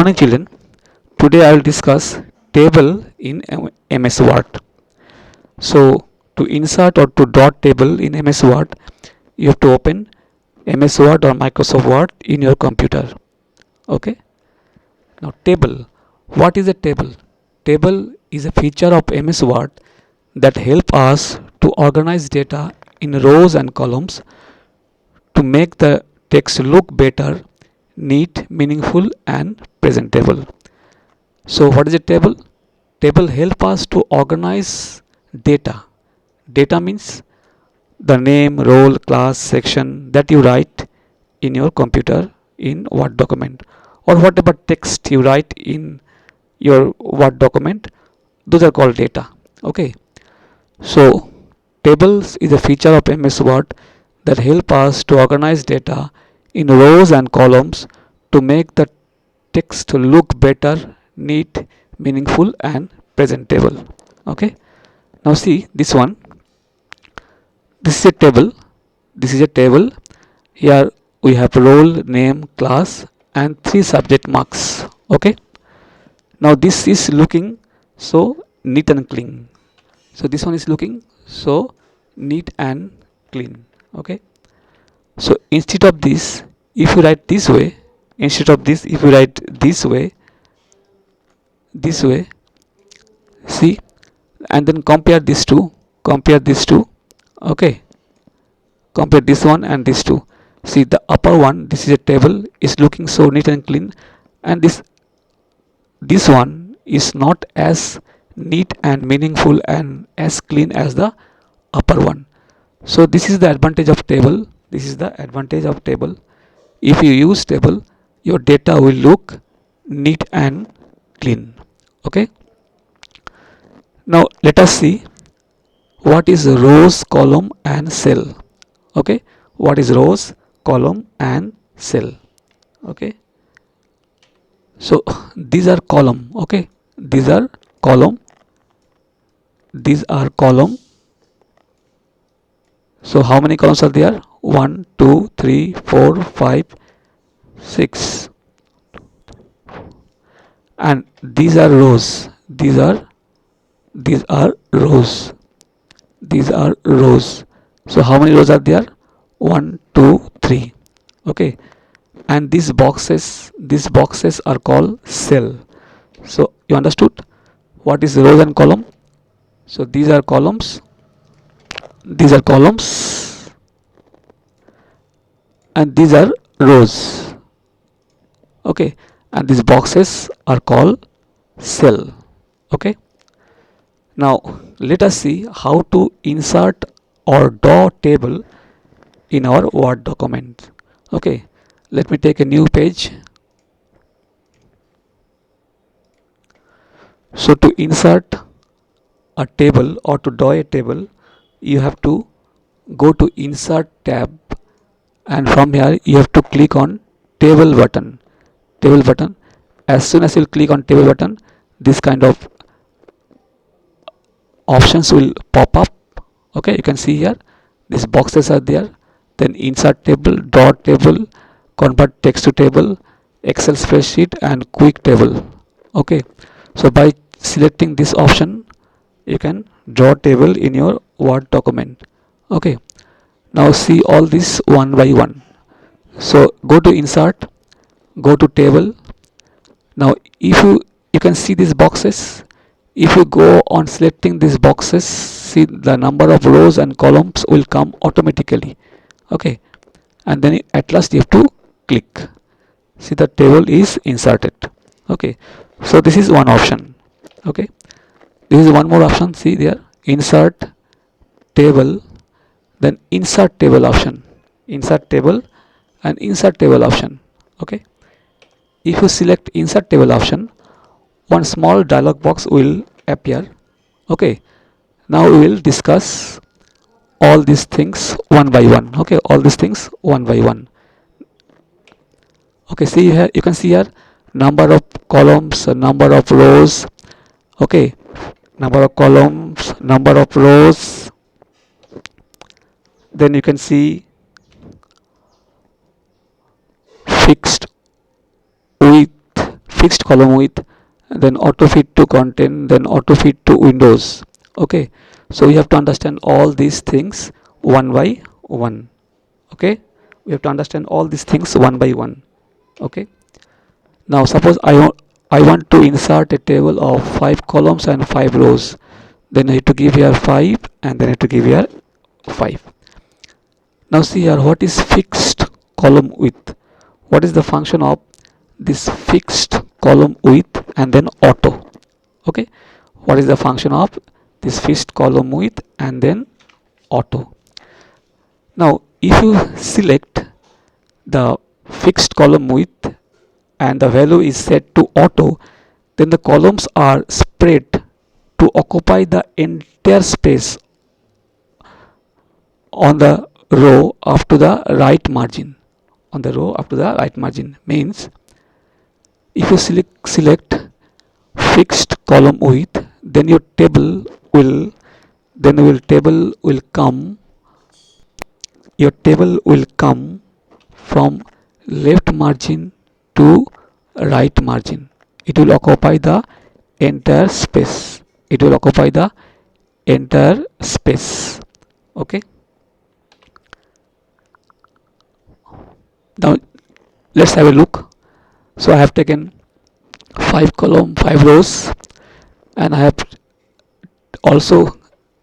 morning, children. Today I will discuss table in MS Word. So, to insert or to dot table in MS Word, you have to open MS Word or Microsoft Word in your computer. Okay. Now, table. What is a table? Table is a feature of MS Word that help us to organize data in rows and columns to make the text look better, neat, meaningful, and presentable. So what is a table? Table help us to organize data. Data means the name, role, class, section that you write in your computer in Word document, or whatever text you write in your Word document, those are called data. Okay. So tables is a feature of MS Word that help us to organize data in rows and columns to make the text look better, neat, meaningful, and presentable. Okay. Now see this one. This is a table. This is a table. Here we have role, name, class, and 3 subject marks. Okay. Now this is looking so neat and clean. So this one is looking so neat and clean. Okay. So instead of this, if you write this way, instead of this, if you write this way, see, and then compare these two. Okay. Compare this one and this two. See the upper one, this is a table, is looking so neat and clean, and this one is not as neat and meaningful and as clean as the upper one. So this is the advantage of table. This is the advantage of table. If you use table, your data will look neat and clean. Okay. Now let us see what is rows, column, and cell. Okay. What is rows, column, and cell? Okay. So these are column. Okay. These are column. These are column. So how many columns are there? 1, 2, 3, 4, 5, 6. And these are rows. These are rows. These are rows. So how many rows are there? 1, 2, 3. Okay. And these boxes are called cell. So you understood what is rows and column? So these are columns. These are columns. And these are rows. Okay. And these boxes are called cell. Okay. Now let us see how to insert or draw table in our Word document. Okay, let me take a new page. So to insert a table or to draw a table, you have to go to Insert tab, and from here you have to click on Table button. Table button. As soon as you click on Table button, this kind of options will pop up. Okay, you can see here these boxes are there. Then insert table, draw table, convert text to table, Excel spreadsheet, and quick table. Okay, so by selecting this option, you can draw table in your Word document. Okay, now see all this one by one. So go to insert, go to table. Now if you can see these boxes. If you go on selecting these boxes, see the number of rows and columns will come automatically. Okay, and then at last you have to click. See the table is inserted. Okay, so this is one option. Okay, this is one more option. See there, insert table, then insert table option, insert table, and insert table option. Okay, if you select insert table option, one small dialog box will appear. Okay, now we will discuss all these things one by one. Okay, all these things one by one. Okay, see here, you can see here number of columns, number of rows. Okay, number of columns, number of rows. Then you can see fixed width, fixed column width, then auto fit to content, then auto fit to windows. Okay, so we have to understand all these things one by one. Okay, we have to understand all these things one by one. Okay, now suppose I want to insert a table of 5 columns and 5 rows. Then I have to give here 5 and then I have to give here 5. Now see here, what is fixed column width? What is the function of this fixed column width and then auto? Okay, what is the function of this fixed column width and then auto? Now if you select the fixed column width and the value is set to auto, then the columns are spread to occupy the entire space on the row up to the right margin. On the row up to the right margin means if you select fixed column width, then your table will come, your table will come from left margin to right margin. It will occupy the entire space. It will occupy the entire space. Okay, now let's have a look. So I have taken 5 column 5 rows and I have also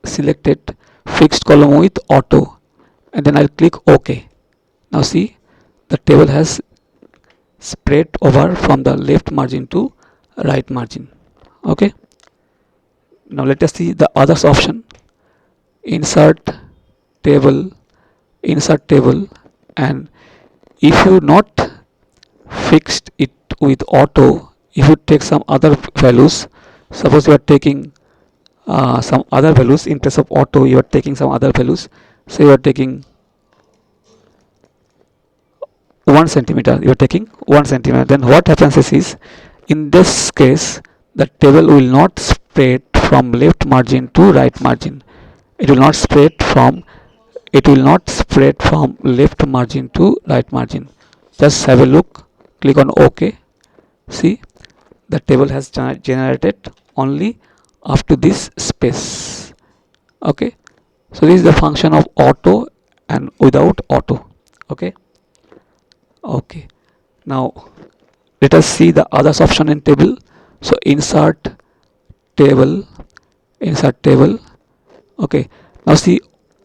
selected fixed column with auto, and then I'll click OK. Now see, the table has spread over from the left margin to right margin. Okay, now let us see the others option. Insert table, and if you not fixed it with auto, if you take some other values, suppose you are taking some other values in place of auto, you are taking some other values, say you are taking 1 centimeter, you are taking 1 centimeter, then what happens is in this case the table will not spread from left margin to right margin. It will not spread from left margin to right margin. Just have a look, click on OK. See, the table has generated only up to this space. Okay, so this is the function of auto and without auto. Okay, now let us see the others option in table. So insert table. Okay, now see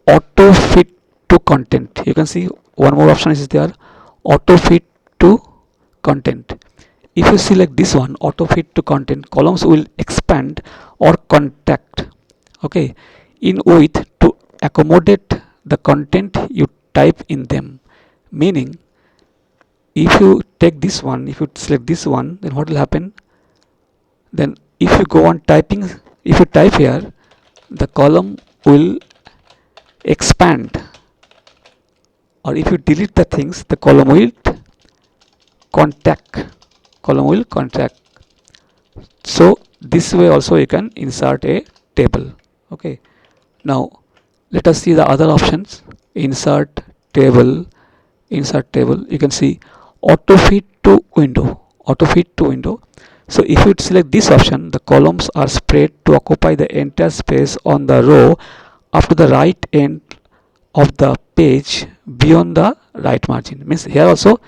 auto fit to content. You can see one more option is there, auto fit to content. If you select this one, auto fit to content, columns will expand or contract, okay, in width to accommodate the content you type in them. Meaning, if you take this one, if you select this one, then what will happen? Then if you go on typing, if you type here, the column will expand, or if you delete the things, the column will contract. So this way also you can insert a table. Okay, now let us see the other options. Insert table. You can see auto fit to window. So if you select this option, the columns are spread to occupy the entire space on the row up to the right end of the page beyond the right margin. Means here also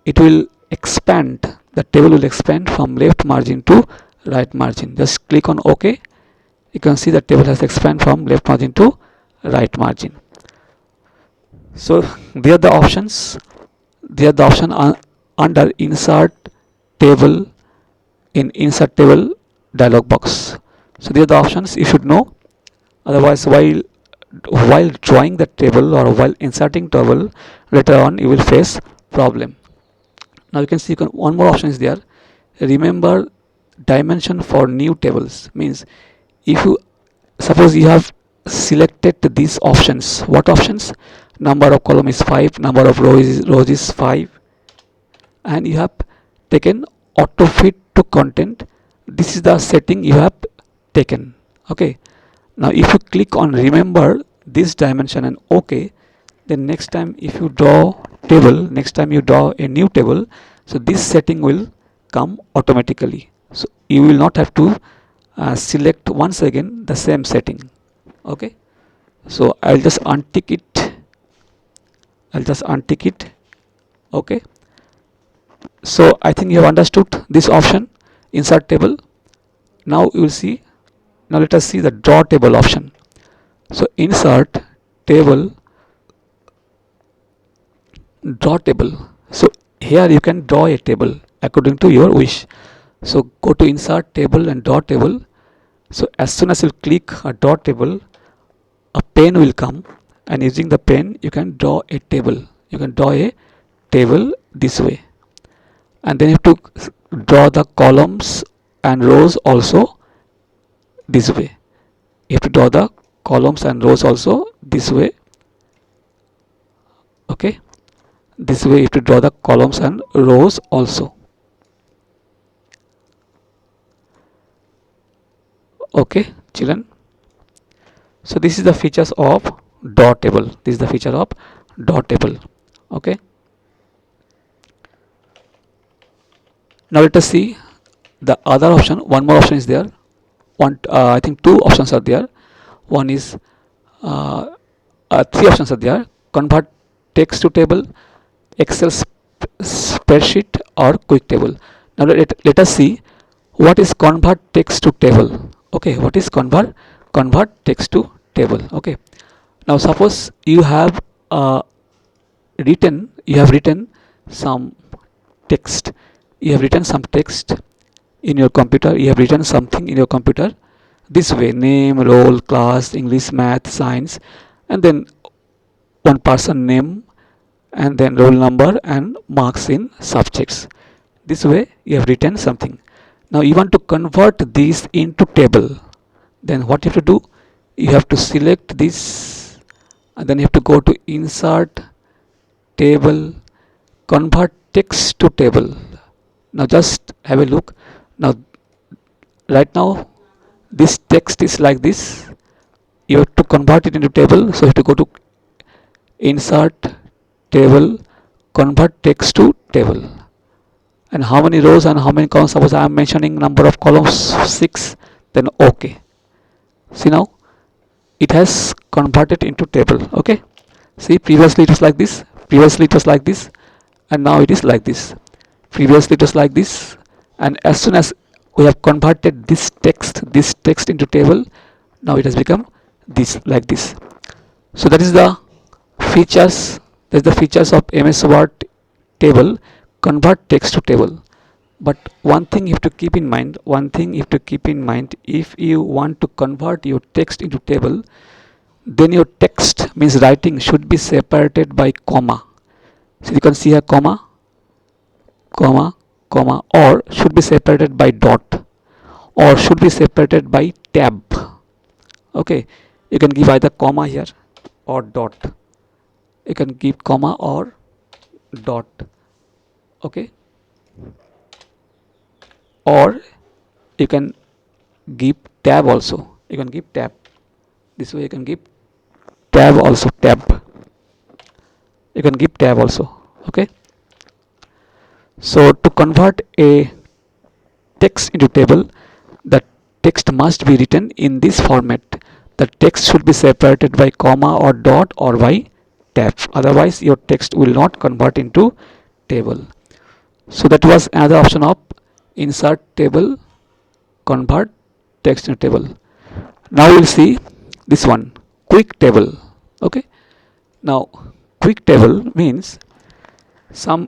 it will expand, the table will expand from left margin to right margin. Just click on OK. You can see the table has expanded from left margin to right margin. So there are the options. Under insert table in insert table dialog box. So these are the options you should know. Otherwise, while drawing the table or while inserting table, later on you will face problem. Now you can see one more option is there. Remember dimension for new tables. Means if you suppose you have selected these options. What options? Number of column is 5, number of rows is 5, and you have taken auto fit to content. This is the setting you have taken. Okay, now if you click on remember this dimension and OK, then next time if you draw table, next time you draw a new table, so this setting will come automatically. So you will not have to select once again the same setting. Okay, so I'll just untick it. Okay, so I think you have understood this option, insert table. Now you will see. Now let us see the draw table option. So insert table, draw table. So here you can draw a table according to your wish. So go to insert table and draw table. So as soon as you click a draw table, a pen will come, and using the pen you can draw a table. You can draw a table this way, and then you have to draw the columns and rows also this way. You have to draw the columns and rows also this way. Okay, this way you have to draw the columns and rows also. Okay, children. So this is the features of draw table. This is the feature of draw table. Okay. Now let us see the other option. One more option is there. I think two options are there. One is three options are there: convert text to table, Excel spreadsheet, or quick table. Now let us see what is convert text to table. Okay, what is convert text to table? Okay. Now suppose you have written some text. You have written some text in your computer. You have written something in your computer this way: name, role, class, English, math, science, and then one person name, and then roll number and marks in subjects. This way you have written something. Now you want to convert these into table. Then what you have to do? You have to select this, and then you have to go to insert table, convert text to table. Now just have a look. Now right now this text is like this. You have to convert it into table, so you have to go to insert table, convert text to table. And how many rows and how many columns? Suppose I am mentioning number of columns 6, then OK. See, now it has converted into table. Okay, see, previously it was like this, and now it is like this. Previously it was like this, and as soon as we have converted this text into table, now it has become this, like this. So that is the features. That's the features of MS Word table, convert text to table. But one thing you have to keep in mind, if you want to convert your text into table, then your text, means writing, should be separated by comma. So you can see a comma, or should be separated by dot, or should be separated by tab. Okay, you can give either comma here or dot. You can give comma or dot. Okay, or you can give tab also. You can give tab. This way you can give tab also. You can give tab also. Okay. So to convert a text into table, the text must be written in this format. The text should be separated by comma or dot or by tab. Otherwise your text will not convert into table. So that was another option of insert table, convert text into table. Now we'll see this one, quick table. Okay. Now quick table means some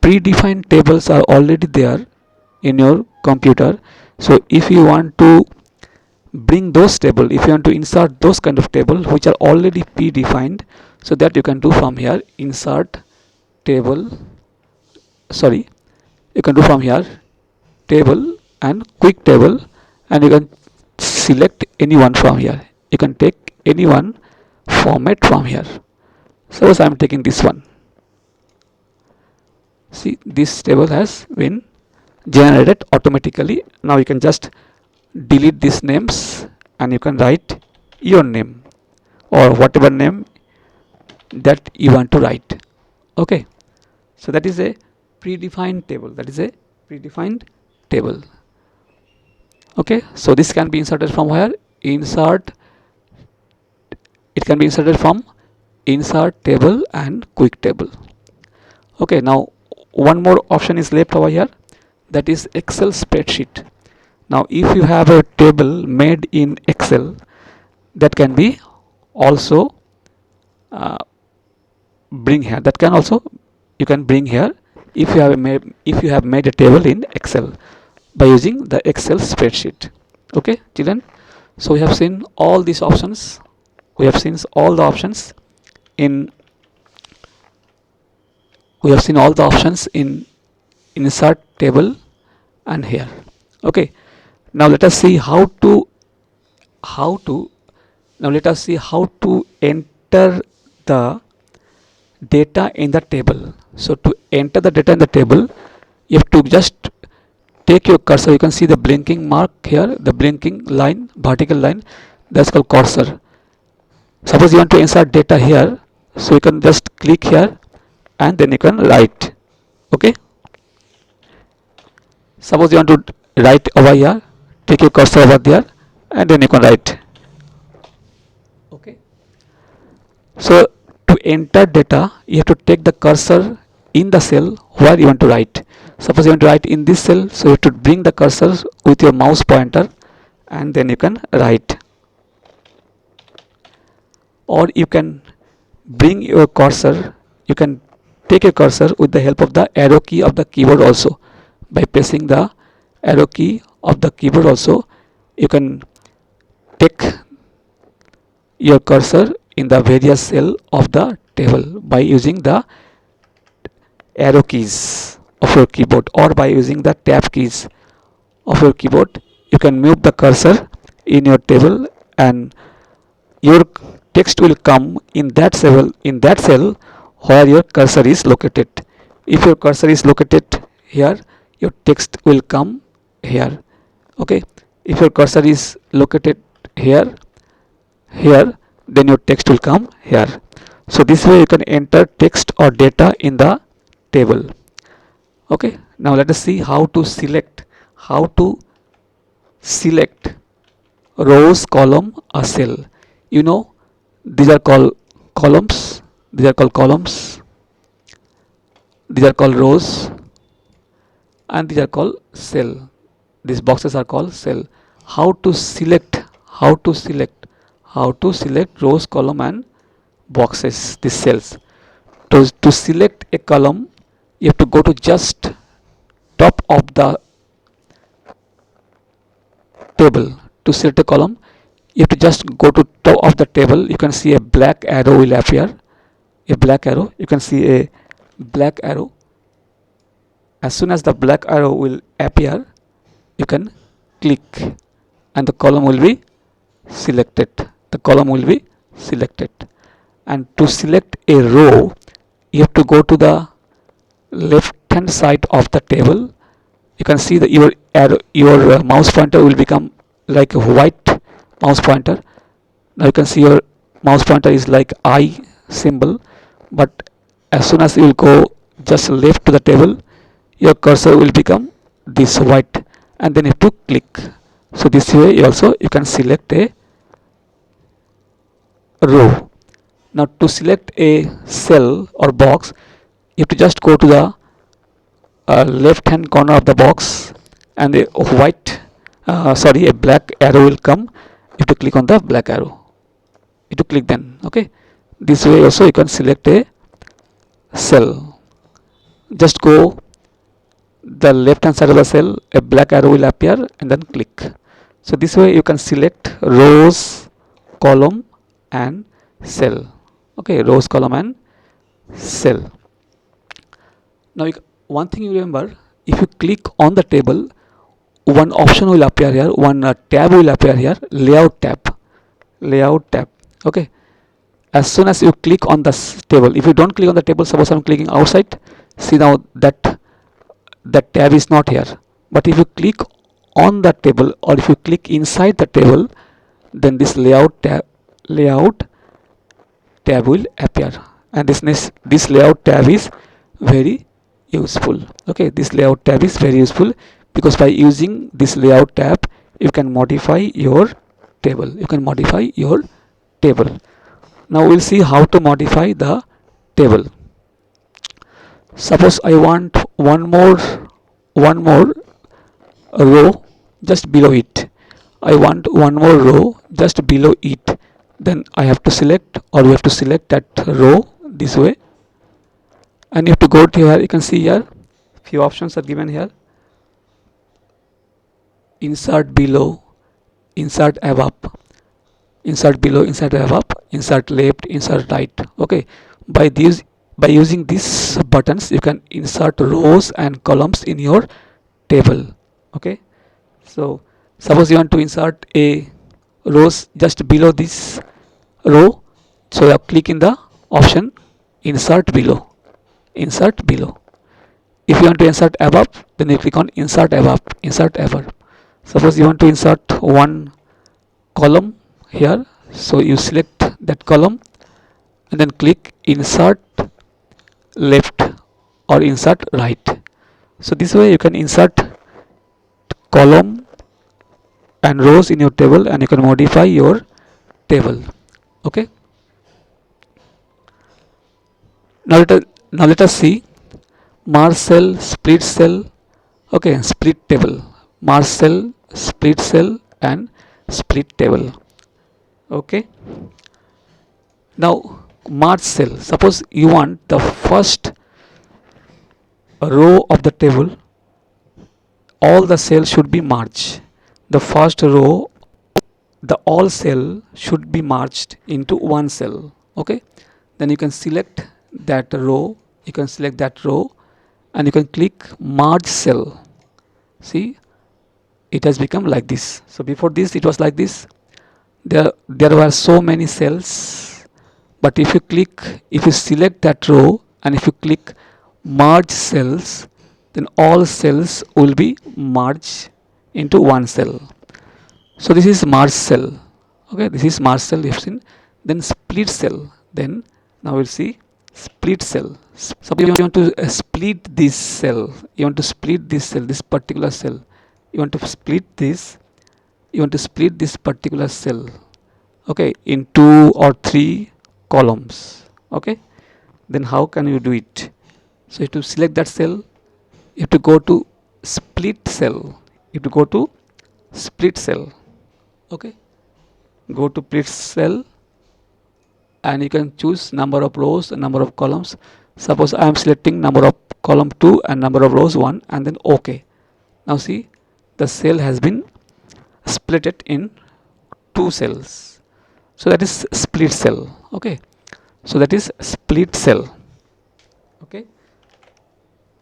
predefined tables are already there in your computer. So if you want to bring those table, if you want to insert those kind of table which are already predefined, so that you can do from here, insert table, you can do from here table and quick table, and you can select any one from here. You can take any one format from here. Suppose I am taking this one. See, this table has been generated automatically. Now you can just delete these names and you can write your name or whatever name that you want to write. Okay, so that is a predefined table. predefined table. Okay, so this can be inserted from where? Insert. It can be inserted from insert table and quick table. Okay, now one more option is left over here, that is Excel spreadsheet. Now if you have a table made in Excel, that can be also bring here, that can also you can bring here if you have made a table in Excel by using the Excel spreadsheet. Okay children, so we have seen all these options, we have seen all the options in insert table and here. Okay, now let us see how to enter the data in the table. So to enter the data in the table, you have to just take your cursor. You can see the blinking mark here, the blinking line, vertical line, that's called cursor. Suppose you want to insert data here, so you can just click here and then you can write. Okay, suppose you want to write over here, take your cursor over there and then you can write. Okay, so to enter data, you have to take the cursor in the cell where you want to write. Suppose you want to write in this cell, so you have to bring the cursor with your mouse pointer and then you can write. Or you can bring your cursor, you can take a cursor with the help of the arrow key of the keyboard also. By pressing the arrow key of the keyboard also, you can take your cursor in the various cell of the table by using the arrow keys of your keyboard, or by using the tab keys of your keyboard. You can move the cursor in your table and your text will come in that cell where your cursor is located. If your cursor is located here, your text will come here. Okay, if your cursor is located here, then your text will come here. So this way you can enter text or data in the table. Okay, now let us see how to select rows, column, or cell. You know, these are called columns, these are called rows, and these are called cell. These boxes are called cell. How to select rows, column, and boxes, these cells. To select a column, you have to go to just top of the table. To select a column, you have to just go to top of the table. You can see a black arrow will appear. You can see a black arrow. As soon as the black arrow will appear, you can click and the column will be selected. And to select a row, you have to go to the left hand side of the table. You can see that your mouse pointer will become like a white mouse pointer. Now you can see your mouse pointer is like I symbol, but as soon as you will go just left to the table, your cursor will become this white, and then you have to click. So this way you can select a row. Now to select a cell or box, you have to just go to the left hand corner of the box, and a black arrow will come. You have to click on the black arrow. You have to click then. Okay, this way also you can select a cell. Just go the left hand side of the cell, a black arrow will appear, and then click. So this way you can select rows, column, and cell. Okay, rows, column, and cell. Now one thing you remember, if you click on the table, one option will appear here, one tab will appear here, layout tab. Okay, as soon as you click on the table, if you don't click on the table, suppose I'm clicking outside, see now that tab is not here. But if you click on the table, or if you click inside the table, then this layout tab will appear, and this layout tab is very useful. Okay, this layout tab is very useful because by using this layout tab you can modify your table. Now we'll see how to modify the table. Suppose I want one more row just below it. I want one more row just below it. Then I have to select, or we have to select that row this way, and you have to go to here. You can see here few options are given here: insert below, insert above, insert below, insert above, insert left, insert right. Okay, by using these buttons you can insert rows and columns in your table. Okay, so suppose you want to insert a rows just below this row, so you click in the option insert below. If you want to insert above, then you click on insert above. Suppose you want to insert one column here, so you select that column and then click insert left or insert right. So this way you can insert column and rows in your table, and you can modify your table. Okay, now let us see merge cell, split cell. Okay, split table, merge cell, split cell, and split table. Okay, now merge cell. Suppose you want the first row of the table, all the cells should be merged. The first row, the all cell should be merged into one cell. Okay, then you can select that row, and you can click merge cell. See, it has become like this. So before this it was like this. There were so many cells, but if you select that row and if you click merge cells, then all cells will be merged into one cell. So this is merge cell. Okay, this is merge cell you have seen. Then split cell. Then now we'll see split cell. Suppose you want to split this cell, this particular cell. You want to split this particular cell, okay, in 2 or 3 columns. Okay, then how can you do it? So you have to select that cell, you have to go to split cell, okay, go to split cell, and you can choose number of rows and number of columns. Suppose I am selecting number of column 2 and number of rows 1, and then OK. Now see, the cell has been splitted in 2 cells. So that is split cell. Okay, so that is split cell. Okay,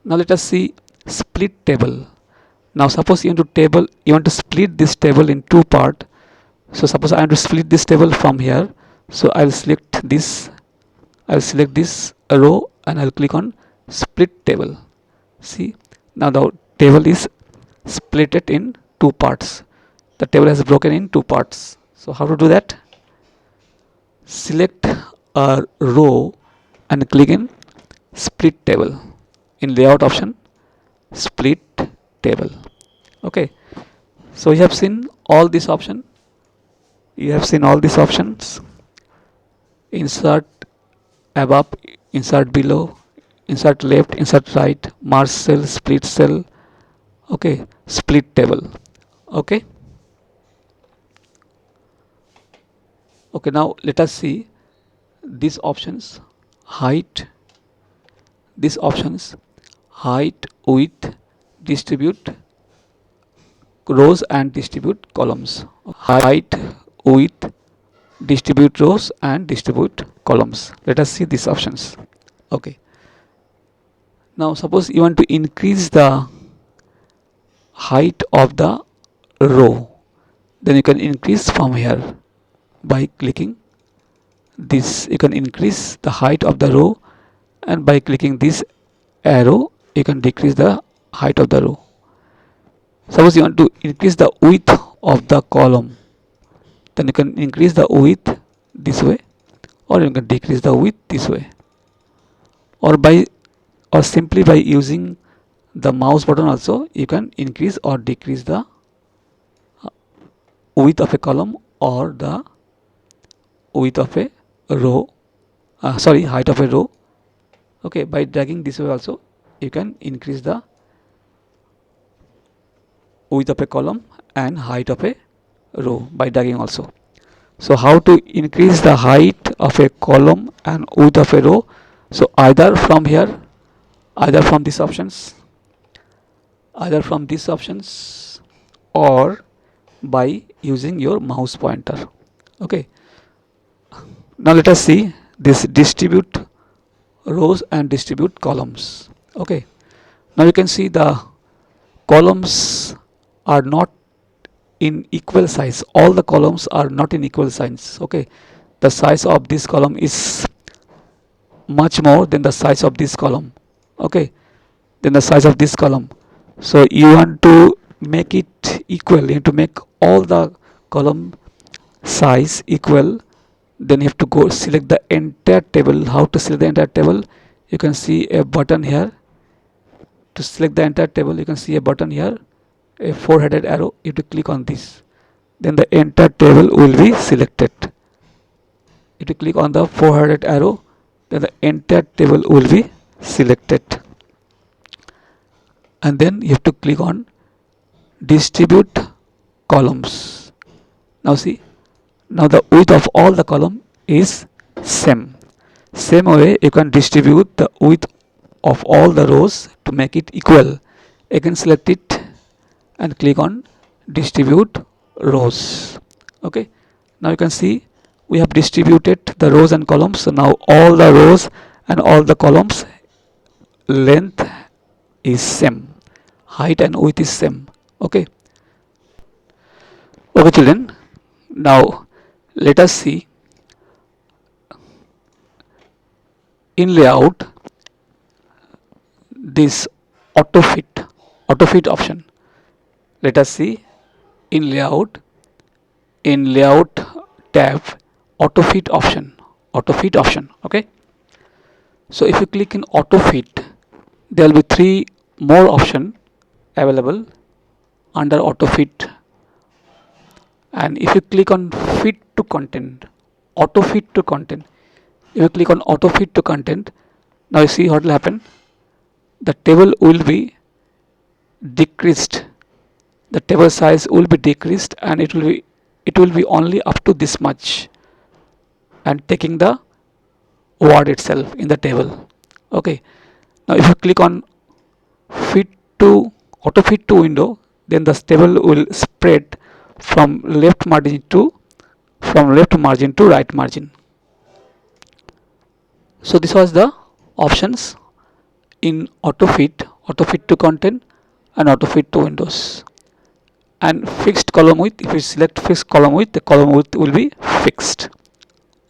now let us see split table. Now suppose you want to split this table in 2 parts. So suppose I want to split this table from here. So I will select this row and I will click on split table. See, now the table is splitted in 2 parts. The table has broken in 2 parts. So how to do that? Select a row and click in split table. In layout option, split table. Okay, so you have seen all these options. Insert above, insert below, insert left, insert right, merge cell, split cell. Okay, split table. Okay, now let us see these options: height, width, distribute rows and distribute columns. Height, width, distribute rows and distribute columns. Let us see these options. Okay, now suppose you want to increase the height of the row, then you can increase from here by clicking this. You can increase the height of the row, and by clicking this arrow you can decrease the height of the row. Suppose you want to increase the width of the column, then you can increase the width this way, or you can decrease the width this way, or by or simply by using the mouse button also you can increase or decrease the width of a column or the width of a row, height of a row. Okay, by dragging this way also you can increase the width of a column and height of a row by dragging also. So how to increase the height of a column and width of a row? So either from here, either from these options, or by using your mouse pointer. Okay, now let us see this distribute rows and distribute columns. Okay, now you can see the columns are not in equal size. All the columns are not in equal size. Okay, the size of this column is much more than the size of this column. Okay, than the size of this column. So you want to make it equal, you have to make all the column size equal. Then you have to go select the entire table. How to select the entire table? You can see a button here. To select the entire table you can see a button here, a four-headed arrow. You have to click on this, then the entire table will be selected. If you click on the four-headed arrow, then the entire table will be selected, and then you have to click on distribute columns. Now see, now the width of all the column is same way you can distribute the width of all the rows to make it equal. Again select it and click on distribute rows. Okay, now you can see we have distributed the rows and columns. So now all the rows and all the columns length is same, height and width is same. Okay, children, now let us see in layout this auto fit option. Let us see in layout tab auto fit option. Okay, so if you click in auto fit, there will be 3 more option available under auto fit. And if you click on fit to content, auto fit to content, if you click on auto fit to content, now you see what will happen. The table will be decreased, the table size will be decreased, and it will be only up to this much and taking the word itself in the table. Okay, now if you click on fit to auto fit to window, then the table will spread from left margin to right margin. So this was the options in auto fit to content and auto fit to windows. And fixed column width, if you select fixed column width, the column width will be fixed.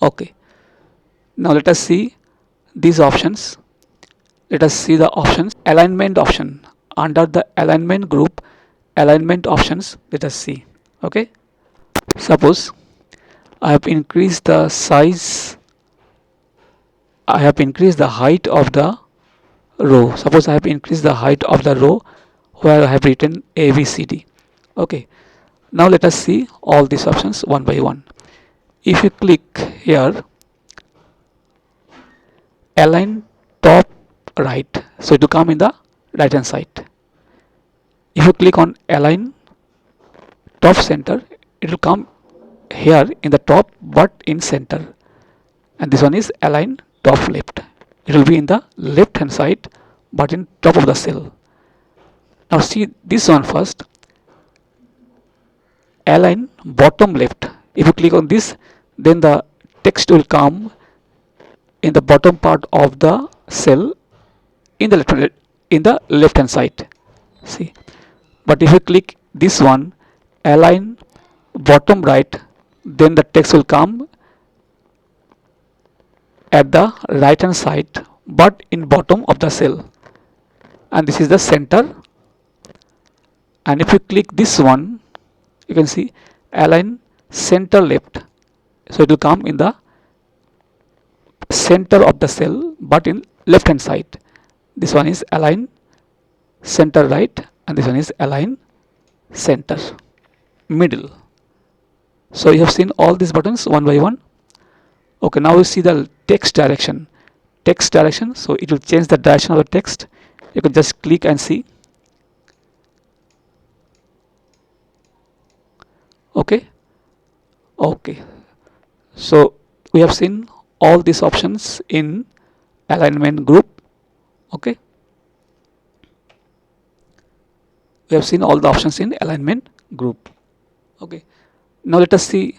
Okay, now let us see these options. Let us see the options. Alignment option, under the alignment group, alignment options, let us see. Okay, suppose I have increased the size, I have increased the height of the row. Suppose I have increased the height of the row where I have written ABCD. Okay, now let us see all these options one by one. If you click here align top right, so it will come in the right hand side. If you click on align top center, it will come here in the top but in center. And this one is align top left, it will be in the left hand side but in top of the cell. Now see this one first, align bottom left. If you click on this, then the text will come in the bottom part of the cell in the left hand side. See, but if you click this one, align bottom right, then the text will come at the right hand side but in bottom of the cell, and this is the center. And if you click this one, you can see align center left, so it will come in the center of the cell but in left hand side. This one is align center right, and this one is align center middle. So you have seen all these buttons one by one. Okay, now we see the text direction. Text direction, so it will change the direction of the text. You can just click and see. Okay, okay. So we have seen all these options in alignment group. Okay, we have seen all the options in alignment group. Okay, now let us see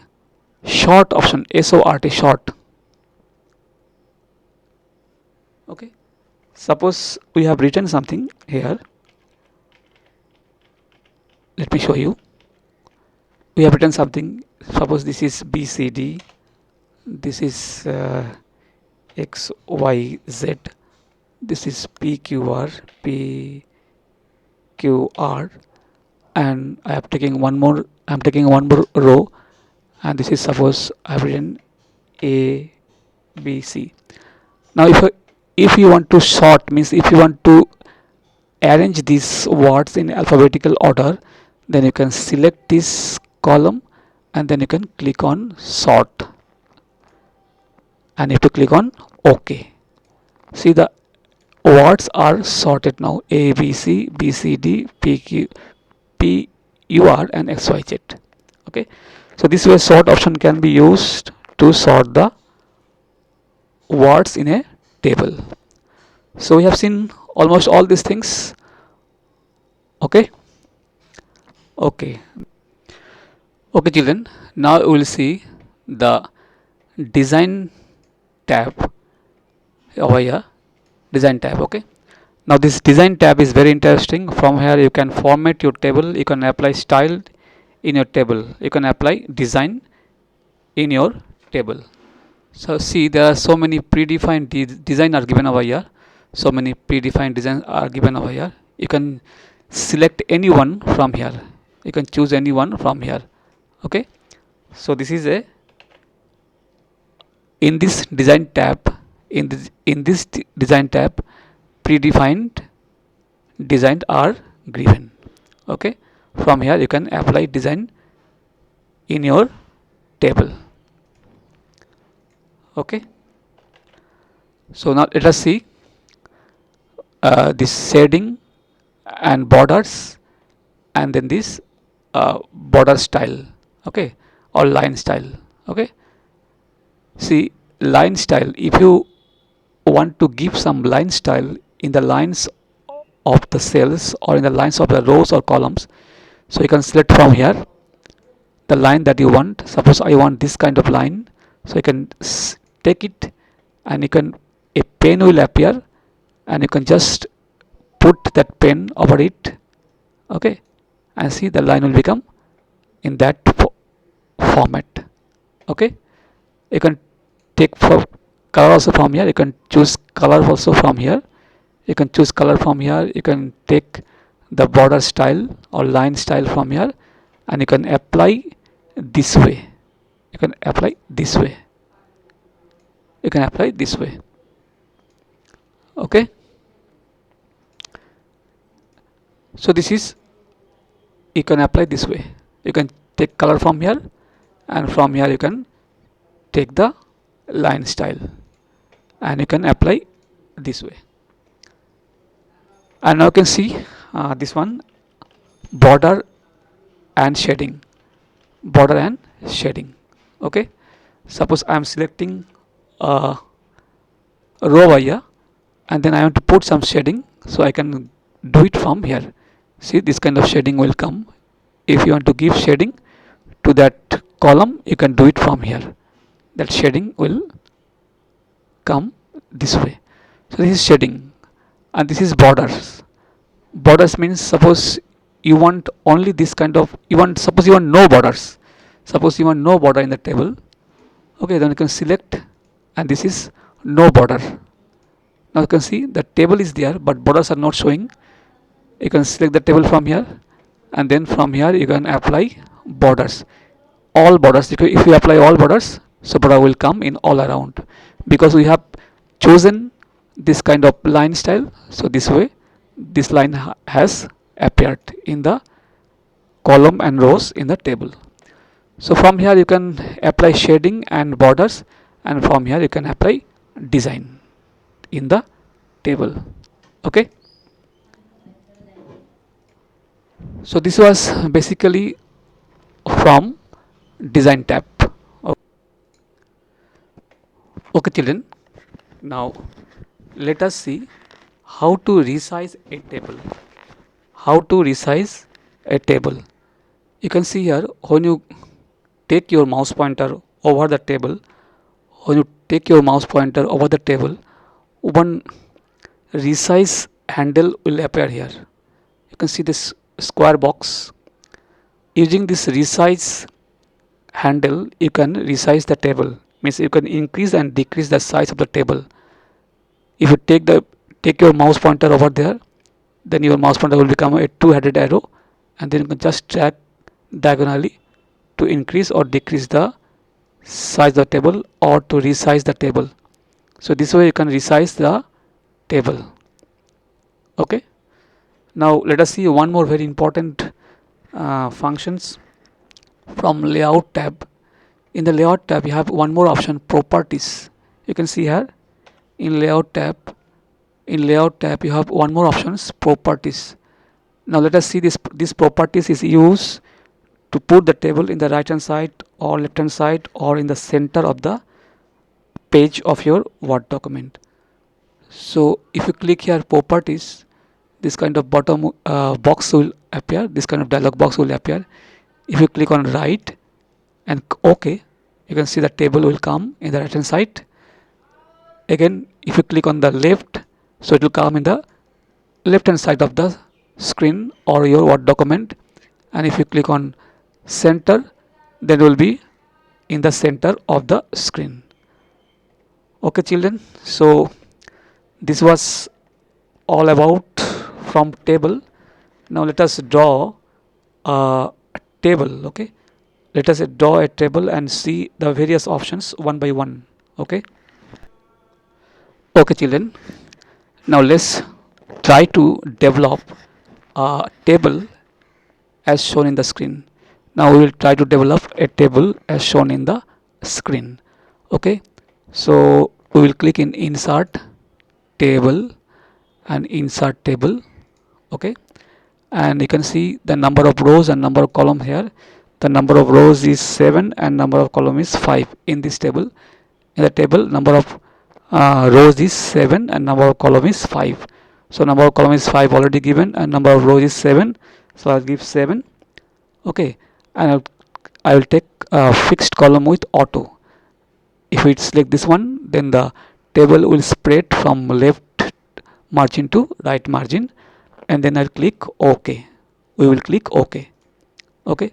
sort option, SORT, sort. Okay, suppose we have written something here. Let me show you. We have written something. Suppose this is BCD, this is XYZ, this is PQR, PQR, and I am taking one more. I am taking one more row, and this is suppose I have written A, B, C. Now, if you want to sort, means if you want to arrange these words in alphabetical order, then you can select this column and then you can click on sort, and you have to click on OK. See, the words are sorted now: A, B, C, B, C, D, P, Q, P, U, R, and X, Y, Z. Okay, so this way sort option can be used to sort the words in a table. So we have seen almost all these things. Okay, okay, okay, children. Now we will see the design tab over here. Design tab. Okay. Now this design tab is very interesting. From here you can format your table. You can apply style in your table. You can apply design in your table. So see, there are so many predefined design are given over here. So many predefined designs are given over here. You can select any one from here. You can choose any one from here. Okay. So this is a, in this design tab, in this design tab, predefined designs are given. Okay. From here you can apply design in your table. Okay. So now let us see this shading and borders, and then this border style. Okay, or line style. Okay, see, line style, if you want to give some line style in the lines of the cells or in the lines of the rows or columns, so you can select from here the line that you want. Suppose I want this kind of line, so you can take it, and you can, a pen will appear, and you can just put that pen over it. Okay, and see, the line will become in that format. Okay, you can take for color also from here. You can choose color also from here. You can choose color from here. You can take the border style or line style from here, and you can apply this way. You can apply this way. You can apply this way. Okay, so this is, you can apply this way. You can take color from here, and from here you can take the line style, and you can apply this way. And now you can see this one, border and shading, border and shading. Okay, suppose I am selecting a row over here, and then I want to put some shading, so I can do it from here. See, this kind of shading will come. If you want to give shading to that column, you can do it from here. That shading will come this way. So this is shading, and this is borders. Borders means, suppose you want only this kind of, suppose you want no borders. Suppose you want no border in the table. Okay, then you can select, and this is no border. Now you can see the table is there, but borders are not showing. You can select the table from here, and then from here you can apply borders. All borders. If you apply all borders, so border will come in all around, because we have chosen this kind of line style. So this way this line has appeared in the column and rows in the table. So from here you can apply shading and borders, and from here you can apply design in the table. Okay, so this was basically from design tab. Okay children, now let us see how to resize a table. How to resize a table. You can see here, when you take your mouse pointer over the table, one resize handle will appear here. You can see this square box. Using this resize handle, you can resize the table. Means you can increase and decrease the size of the table. If you take your mouse pointer over there, then your mouse pointer will become a two-headed arrow, and then you can just drag diagonally to increase or decrease the size of the table or to resize the table. So this way you can resize the table. Okay, now let us see one more very important functions from layout tab. In the layout tab you have one more option, properties. You can see here in layout tab you have one more options, properties. Now let us see this properties is used to put the table in the right hand side or left hand side or in the center of the page of your Word document. So if you click here properties, this kind of bottom box will appear, this kind of dialog box will appear. If you click on right and OK, you can see the table will come in the right hand side. Again, if you click on the left, so it will come in the left hand side of the screen or your Word document. And if you click on center, then it will be in the center of the screen. Okay children, so this was all about from table. Now let us draw a table. Okay, let us draw a table and see the various options one by one. Okay children, now let's try to develop a table as shown in the screen. Now we will try to develop a table as shown in the screen. Okay, so we will click in insert table and insert table. Okay, and you can see the number of rows and number of column here. The number of rows is 7 and number of column is 5 in this table. In the table, number of rows is 7 and number of column is 5. So number of column is 5 already given and number of rows is 7. So I'll give 7. Okay, and I will take a fixed column with auto. If we select this one, then the table will spread from left margin to right margin, and then I'll click OK. We will click OK. Okay,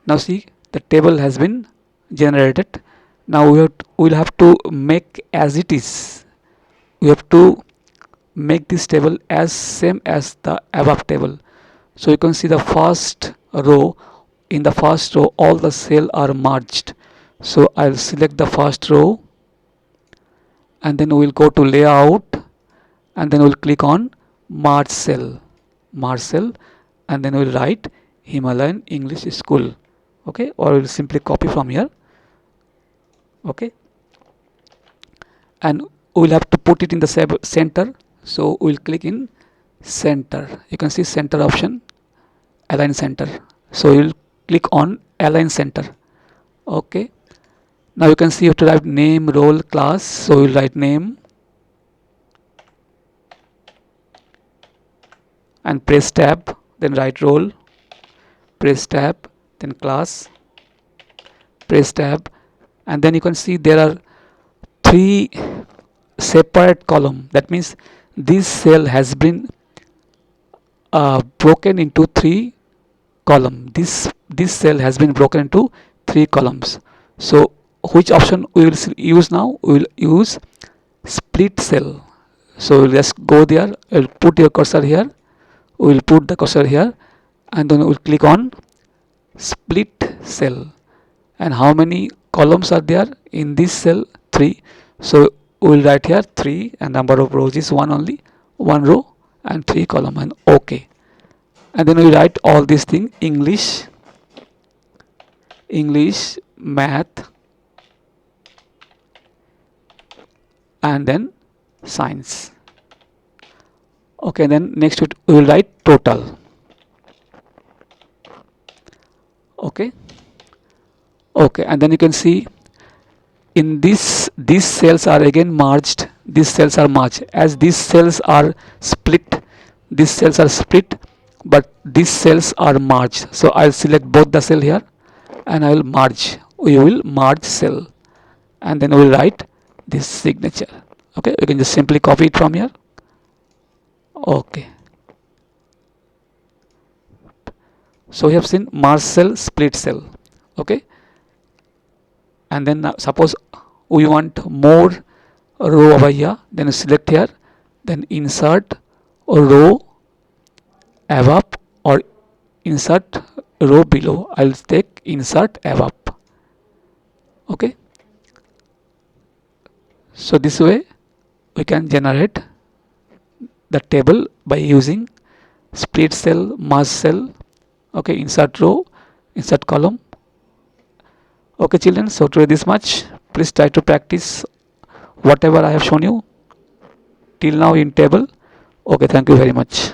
now see the table has been generated. Now we will have to make as it is. We have to make this table as same as the above table. So you can see the first row. In the first row all the cells are merged. So I'll select the first row, and then we'll go to layout, and then we'll click on merge cell, and then we'll write Himalayan English School. Okay, or we'll simply copy from here. Okay, and we'll have to put it in the center. So we'll click in center. You can see center option, align center. So you'll click on align center. Okay, now you can see you have to write name, role, class. So we'll write name and press tab, then write role, press tab, then class, press tab, and then you can see there are 3 separate column. That means this cell has been broken into 3 column. This cell has been broken into 3 columns. So which option we will use now? We will use split cell. So we'll just go there, we'll put your cursor here, we'll put the cursor here, and then we'll click on split cell. And how many columns are there in this cell? 3. So we will write here 3 and number of rows is 1 only, 1 row and 3 column, and OK. And then we write all these things: English, math, and then science. Okay, then next we will write total. Okay, and then you can see in these cells are again merged. These cells are merged as these cells are split. These cells are split, but these cells are merged. So I'll select both the cell here and I will merge. We will merge cell, and then we will write this signature. Okay, you can just simply copy it from here. Okay, so we have seen merge cell, split cell. Okay, and then suppose we want more row over here, then select here, then insert row above or insert row below. I'll take insert above. Okay, so this way we can generate the table by using split cell, merge cell. Okay, insert row, insert column. Okay children, so today this much. Please try to practice whatever I have shown you till now in table. Okay, thank you very much.